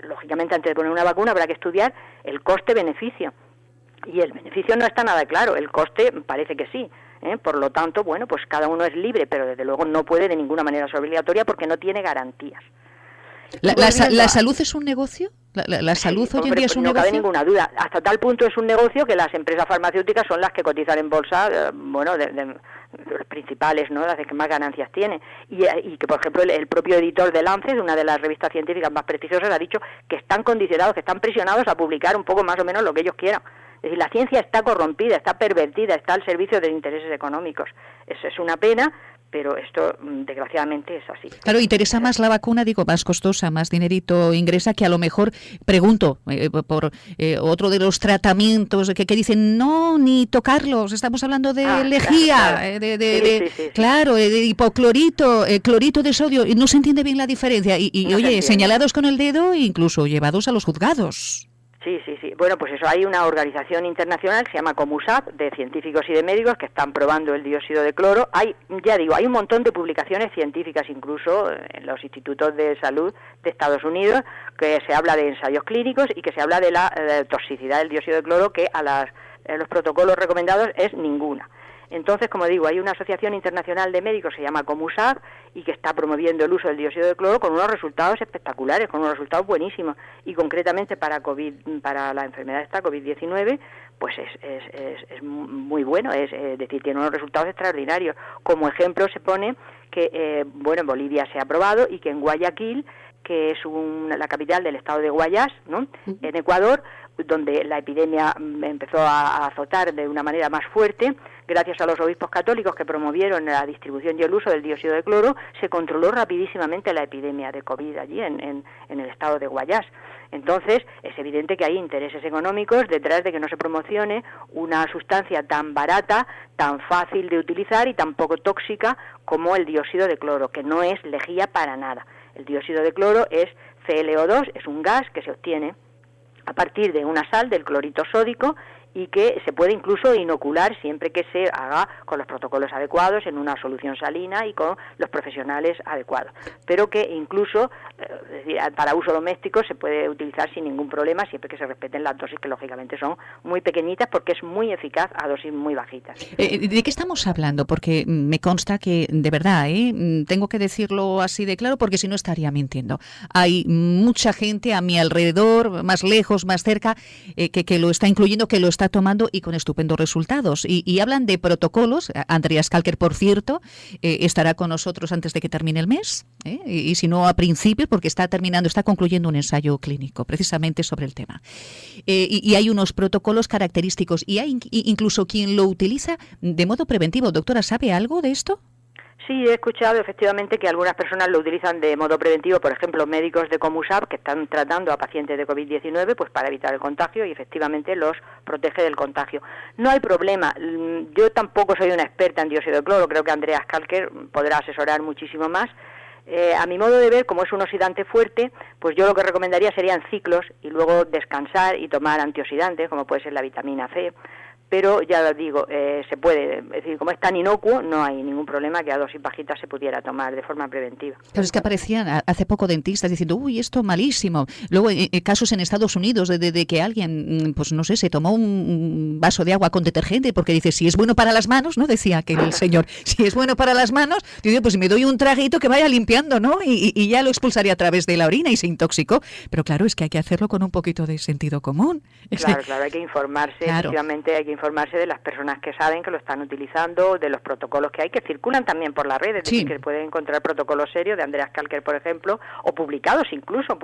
Lógicamente, antes de poner una vacuna habrá que estudiar el coste-beneficio. Y el beneficio no está nada claro, el coste parece que sí. Por lo tanto, bueno, pues cada uno es libre, pero desde luego no puede de ninguna manera ser obligatoria porque no tiene garantías. ¿La salud es un negocio? ¿La salud hoy en día es un negocio? No cabe ninguna duda. Hasta tal punto es un negocio que las empresas farmacéuticas son las que cotizan en bolsa, de los principales, ¿no? Las que más ganancias tiene. Y que, por ejemplo, el propio editor de Lancet, una de las revistas científicas más prestigiosas, ha dicho que están condicionados, que están presionados a publicar un poco más o menos lo que ellos quieran. Es decir, la ciencia está corrompida, está pervertida, está al servicio de intereses económicos. Eso es una pena, pero esto desgraciadamente es así. Claro, interesa más la vacuna, más costosa, más dinerito ingresa, que a lo mejor, pregunto, por otro de los tratamientos que dicen, no, ni tocarlos, estamos hablando de lejía, claro, de hipoclorito, clorito de sodio, y no se entiende bien la diferencia, y no oye, señalados con el dedo e incluso llevados a los juzgados. Sí. Bueno, pues eso, hay una organización internacional que se llama COMUSAP, de científicos y de médicos que están probando el dióxido de cloro. Hay un montón de publicaciones científicas, incluso en los institutos de salud de Estados Unidos, que se habla de ensayos clínicos y que se habla de la toxicidad del dióxido de cloro, que los protocolos recomendados es ninguna. Entonces, como digo, hay una asociación internacional de médicos que se llama COMUSAP y que está promoviendo el uso del dióxido de cloro con unos resultados espectaculares, con unos resultados buenísimos. Y concretamente para la enfermedad esta, COVID-19, pues es muy bueno, es decir, tiene unos resultados extraordinarios. Como ejemplo se pone que, en Bolivia se ha aprobado y que en Guayaquil, que es la capital del estado de Guayas, ¿no?, en Ecuador, donde la epidemia empezó a azotar de una manera más fuerte, gracias a los obispos católicos que promovieron la distribución y el uso del dióxido de cloro, se controló rapidísimamente la epidemia de COVID allí en el estado de Guayas. Entonces, es evidente que hay intereses económicos detrás de que no se promocione una sustancia tan barata, tan fácil de utilizar y tan poco tóxica como el dióxido de cloro, que no es lejía para nada. El dióxido de cloro es ClO2, es un gas que se obtiene a partir de una sal, del clorito sódico, y que se puede incluso inocular siempre que se haga con los protocolos adecuados, en una solución salina y con los profesionales adecuados. Pero que incluso para uso doméstico se puede utilizar sin ningún problema, siempre que se respeten las dosis, que lógicamente son muy pequeñitas, porque es muy eficaz a dosis muy bajitas. ¿De qué estamos hablando? Porque me consta que, de verdad, tengo que decirlo así de claro, porque si no estaría mintiendo. Hay mucha gente a mi alrededor, más lejos, más cerca, que lo está incluyendo, que lo está está tomando y con estupendos resultados. Y hablan de protocolos. Andrea Schalker, por cierto, estará con nosotros antes de que termine el mes, y si no a principios, porque está concluyendo un ensayo clínico precisamente sobre el tema. Y hay unos protocolos característicos y hay incluso quien lo utiliza de modo preventivo. Doctora, ¿sabe algo de esto? Sí, he escuchado efectivamente que algunas personas lo utilizan de modo preventivo, por ejemplo, médicos de Comusap que están tratando a pacientes de COVID-19 pues para evitar el contagio y efectivamente los protege del contagio. No hay problema, yo tampoco soy una experta en dióxido de cloro, creo que Andrea Schalker podrá asesorar muchísimo más. A mi modo de ver, como es un oxidante fuerte, pues yo lo que recomendaría serían ciclos y luego descansar y tomar antioxidantes, como puede ser la vitamina C. Pero ya lo digo, se puede, es decir, como es tan inocuo, no hay ningún problema que a dosis bajitas se pudiera tomar de forma preventiva. Pero es que aparecían hace poco dentistas diciendo, uy, esto malísimo. Luego casos en Estados Unidos de que alguien, pues no sé, se tomó un vaso de agua con detergente porque dice, si es bueno para las manos, ¿no? Decía que el señor, si es bueno para las manos, dice, pues me doy un traguito que vaya limpiando, ¿no? Y ya lo expulsaría a través de la orina y se intoxicó. Pero claro, es que hay que hacerlo con un poquito de sentido común. Claro, hay que informarse, claro. Efectivamente hay que informarse de las personas que saben que lo están utilizando, de los protocolos que hay, que circulan también por las redes, sí. Que pueden encontrar protocolos serios de Andrea Schalker, por ejemplo, o publicados incluso,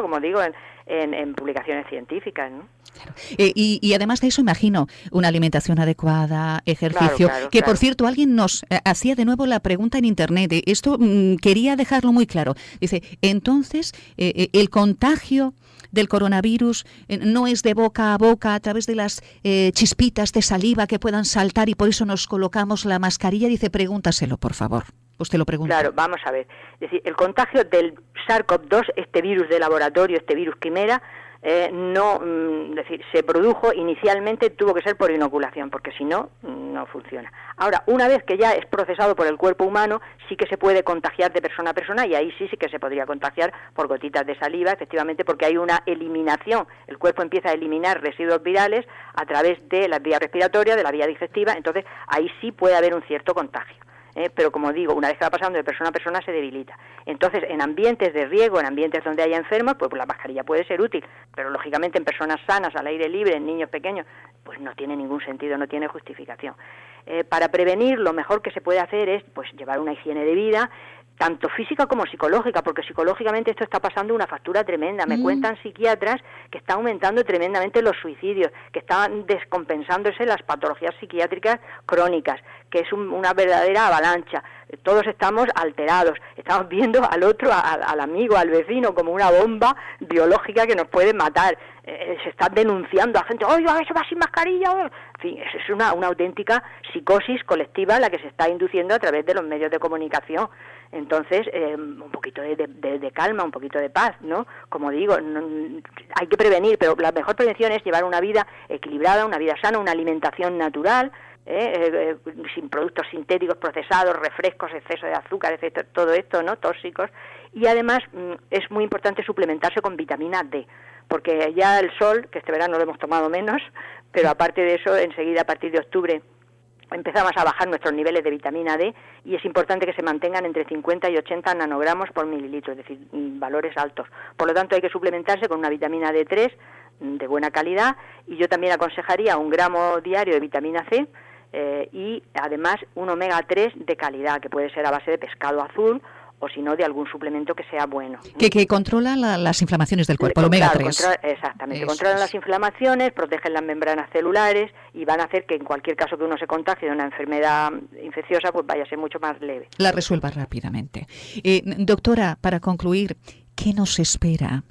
como digo, en publicaciones científicas, ¿no? Claro. Y además de eso, imagino, una alimentación adecuada, ejercicio, que por cierto, alguien nos hacía de nuevo la pregunta en internet, esto quería dejarlo muy claro, dice, entonces, el contagio del coronavirus no es de boca a boca a través de las chispitas de saliva que puedan saltar y por eso nos colocamos la mascarilla, dice, pregúntaselo, por favor. Usted lo pregunta. Claro, vamos a ver. Es decir, el contagio del SARS-CoV-2, este virus de laboratorio, este virus quimera, es decir, se produjo inicialmente, tuvo que ser por inoculación, porque si no, no funciona. Ahora, una vez que ya es procesado por el cuerpo humano, sí que se puede contagiar de persona a persona y ahí sí que se podría contagiar por gotitas de saliva, efectivamente, porque hay una eliminación. El cuerpo empieza a eliminar residuos virales a través de la vía respiratoria, de la vía digestiva, entonces ahí sí puede haber un cierto contagio. Pero como digo, una vez que va pasando de persona a persona se debilita. Entonces, en ambientes de riesgo, en ambientes donde haya enfermos, pues la mascarilla puede ser útil, pero lógicamente en personas sanas, al aire libre, en niños pequeños, pues no tiene ningún sentido, no tiene justificación. Para prevenir, lo mejor que se puede hacer es pues llevar una higiene de vida, tanto física como psicológica, porque psicológicamente esto está pasando una factura tremenda. Me cuentan psiquiatras que está aumentando tremendamente los suicidios, que están descompensándose las patologías psiquiátricas crónicas, que es una verdadera avalancha. Todos estamos alterados, estamos viendo al otro, al amigo, al vecino, como una bomba biológica que nos puede matar. Se está denunciando a gente, oiga, eso va sin mascarilla. En fin, es una auténtica psicosis colectiva la que se está induciendo a través de los medios de comunicación. Entonces, un poquito de calma, un poquito de paz, ¿no? Como digo, hay que prevenir, pero la mejor prevención es llevar una vida equilibrada, una vida sana, una alimentación natural, sin productos sintéticos procesados, refrescos, exceso de azúcar, etcétera, todo esto, ¿no? Tóxicos. Y además es muy importante suplementarse con vitamina D, porque ya el sol, que este verano lo hemos tomado menos, pero aparte de eso, enseguida a partir de octubre empezamos a bajar nuestros niveles de vitamina D y es importante que se mantengan entre 50 y 80 nanogramos por mililitro, es decir, valores altos. Por lo tanto, hay que suplementarse con una vitamina D3 de buena calidad y yo también aconsejaría 1 gramo diario de vitamina C y además un omega 3 de calidad, que puede ser a base de pescado azul o si no de algún suplemento que sea bueno. Que controla las inflamaciones del cuerpo, el omega 3. Exactamente, controlan las inflamaciones, protegen las membranas celulares y van a hacer que en cualquier caso que uno se contagie de una enfermedad infecciosa, pues vaya a ser mucho más leve. La resuelva rápidamente. Doctora, para concluir, ¿qué nos espera?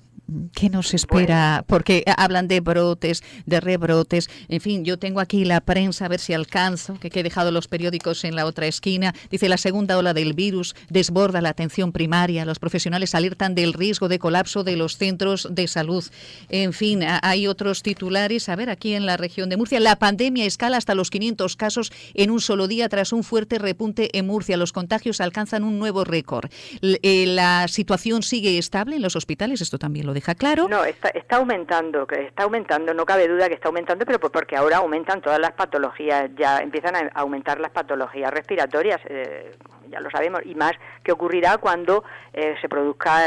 ¿Qué nos espera? Bueno. Porque hablan de brotes, de rebrotes. En fin, yo tengo aquí la prensa, a ver si alcanzo, que he dejado los periódicos en la otra esquina. Dice, la segunda ola del virus desborda la atención primaria. Los profesionales alertan del riesgo de colapso de los centros de salud. En fin, hay otros titulares. A ver, aquí en la región de Murcia, la pandemia escala hasta los 500 casos en un solo día tras un fuerte repunte en Murcia. Los contagios alcanzan un nuevo récord. La situación sigue estable en los hospitales, esto también lo deja claro. No, está aumentando, no cabe duda que está aumentando, pero porque ahora aumentan todas las patologías, ya empiezan a aumentar las patologías respiratorias, ya lo sabemos, y más que ocurrirá cuando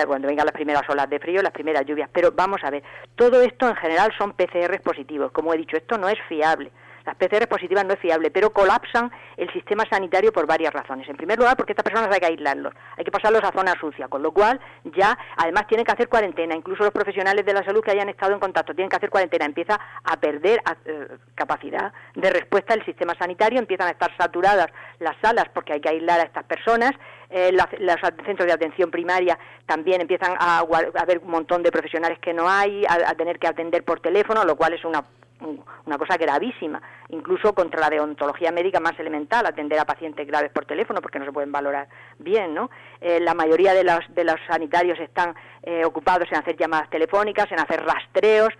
cuando vengan las primeras olas de frío, las primeras lluvias. Pero vamos a ver, todo esto en general son PCRs positivos. Como he dicho, esto no es fiable. Las PCR positivas no es fiable, pero colapsan el sistema sanitario por varias razones. En primer lugar, porque estas personas hay que aislarlos, hay que pasarlos a zona sucia, con lo cual ya, además, tienen que hacer cuarentena. Incluso los profesionales de la salud que hayan estado en contacto tienen que hacer cuarentena. Empieza a perder capacidad de respuesta el sistema sanitario, empiezan a estar saturadas las salas porque hay que aislar a estas personas. Los centros de atención primaria también empiezan a haber un montón de profesionales que no hay, a tener que atender por teléfono, lo cual es una cosa gravísima, incluso contra la deontología médica más elemental, atender a pacientes graves por teléfono porque no se pueden valorar bien, ¿no? La mayoría de los sanitarios están ocupados en hacer llamadas telefónicas, en hacer rastreos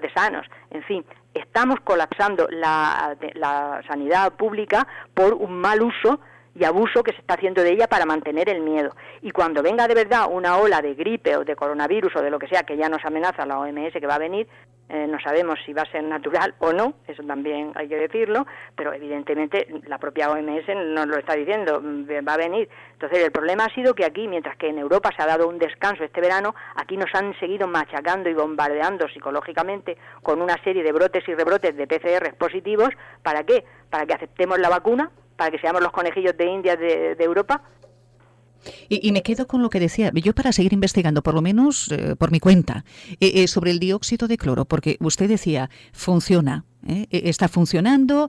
de sanos. En fin, estamos colapsando la sanidad pública por un mal uso y abuso que se está haciendo de ella para mantener el miedo. Y cuando venga de verdad una ola de gripe o de coronavirus o de lo que sea, que ya nos amenaza la OMS que va a venir, no sabemos si va a ser natural o no, eso también hay que decirlo, pero evidentemente la propia OMS nos lo está diciendo, va a venir. Entonces el problema ha sido que aquí, mientras que en Europa se ha dado un descanso este verano, aquí nos han seguido machacando y bombardeando psicológicamente con una serie de brotes y rebrotes de PCR positivos. ¿Para qué? Para que aceptemos la vacuna, para que seamos los conejillos de India de Europa. Y me quedo con lo que decía, yo para seguir investigando, por lo menos por mi cuenta, sobre el dióxido de cloro, porque usted decía, funciona. Está funcionando,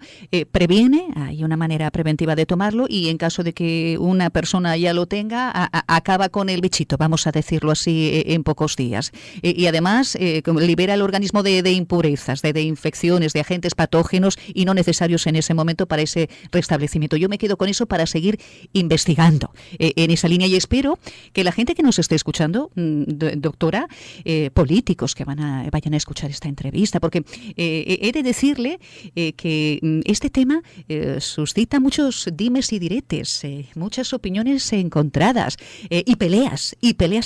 previene, hay una manera preventiva de tomarlo y en caso de que una persona ya lo tenga, acaba con el bichito, vamos a decirlo así, en pocos días. Y además libera el organismo de impurezas, de infecciones, de agentes patógenos y no necesarios en ese momento para ese restablecimiento. Yo me quedo con eso para seguir investigando en esa línea y espero que la gente que nos esté escuchando, doctora, políticos que vayan a escuchar esta entrevista, porque he de decirle que este tema suscita muchos dimes y diretes, muchas opiniones encontradas y peleas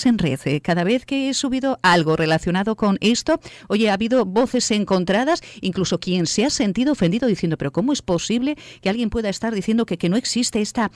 en red. Cada vez que he subido algo relacionado con esto, oye, ha habido voces encontradas, incluso quien se ha sentido ofendido diciendo, pero ¿cómo es posible que alguien pueda estar diciendo que no existe esta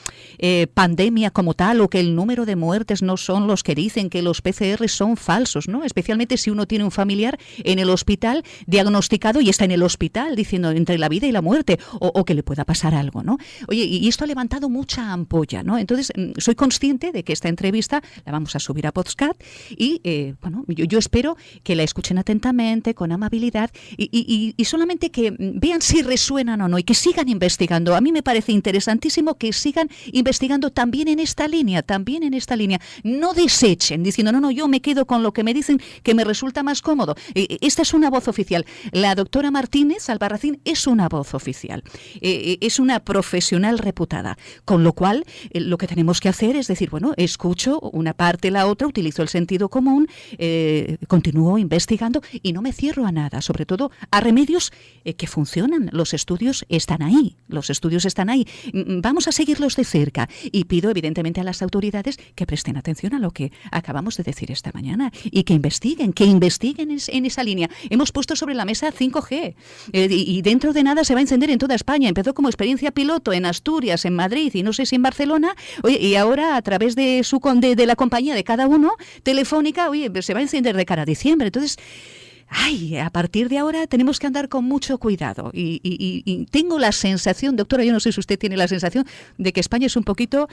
pandemia como tal o que el número de muertes no son los que dicen, que los PCR son falsos, ¿no? Especialmente si uno tiene un familiar en el hospital diagnosticado y está en el hospital diciendo entre la vida y la muerte o que le pueda pasar algo, ¿no? Oye, y esto ha levantado mucha ampolla, ¿no? Entonces, soy consciente de que esta entrevista la vamos a subir a podcast y, bueno, yo espero que la escuchen atentamente, con amabilidad y solamente que vean si resuenan o no y que sigan investigando. A mí me parece interesantísimo que sigan investigando también en esta línea. No desechen diciendo, no, yo me quedo con lo que me dicen que me resulta más cómodo. Esta es una voz oficial. La doctora Martínez Albarracín es una voz oficial, es una profesional reputada, con lo cual lo que tenemos que hacer es decir, bueno, escucho una parte, la otra, utilizo el sentido común, continúo investigando y no me cierro a nada, sobre todo a remedios que funcionan. Los estudios están ahí, vamos a seguirlos de cerca y pido evidentemente a las autoridades que presten atención a lo que acabamos de decir esta mañana y que investiguen en esa línea. Hemos puesto sobre la mesa 5G. Y dentro de nada se va a encender en toda España. Empezó como experiencia piloto en Asturias, en Madrid y no sé si en Barcelona. Oye, y ahora a través de la compañía de cada uno, Telefónica, oye, se va a encender de cara a diciembre. Entonces, a partir de ahora tenemos que andar con mucho cuidado. Y tengo la sensación, doctora, yo no sé si usted tiene la sensación de que España es un poquito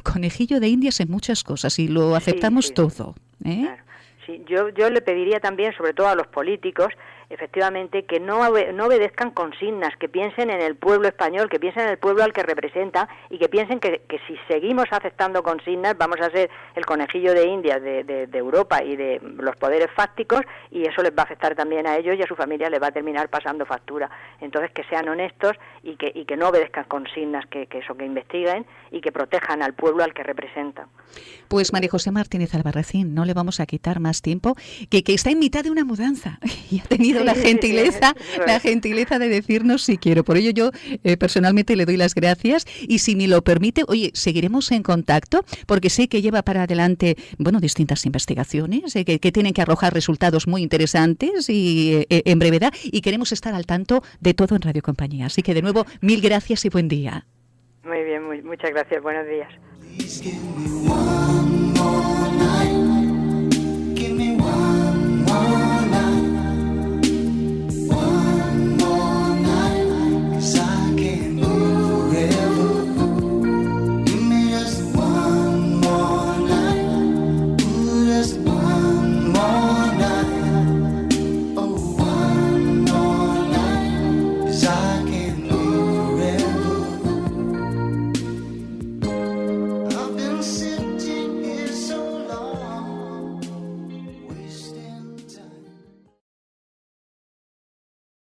conejillo de Indias en muchas cosas y lo aceptamos todo. Claro. Sí, yo le pediría también, sobre todo a los políticos, efectivamente, que no obedezcan consignas, que piensen en el pueblo español, que piensen en el pueblo al que representan y que piensen que si seguimos aceptando consignas vamos a ser el conejillo de Indias de Europa y de los poderes fácticos y eso les va a afectar también a ellos y a su familia les va a terminar pasando factura. Entonces que sean honestos y que no obedezcan consignas, que investiguen y que protejan al pueblo al que representan. Pues María José Martínez Albarracín, no le vamos a quitar más tiempo, que está en mitad de una mudanza y ha tenido la gentileza de decirnos si quiero. Por ello yo personalmente le doy las gracias y si me lo permite, oye, seguiremos en contacto porque sé que lleva para adelante, bueno, distintas investigaciones que tienen que arrojar resultados muy interesantes y en brevedad y queremos estar al tanto de todo en Radio Compañía. Así que de nuevo, mil gracias y buen día. Muy bien, muchas gracias. Buenos días.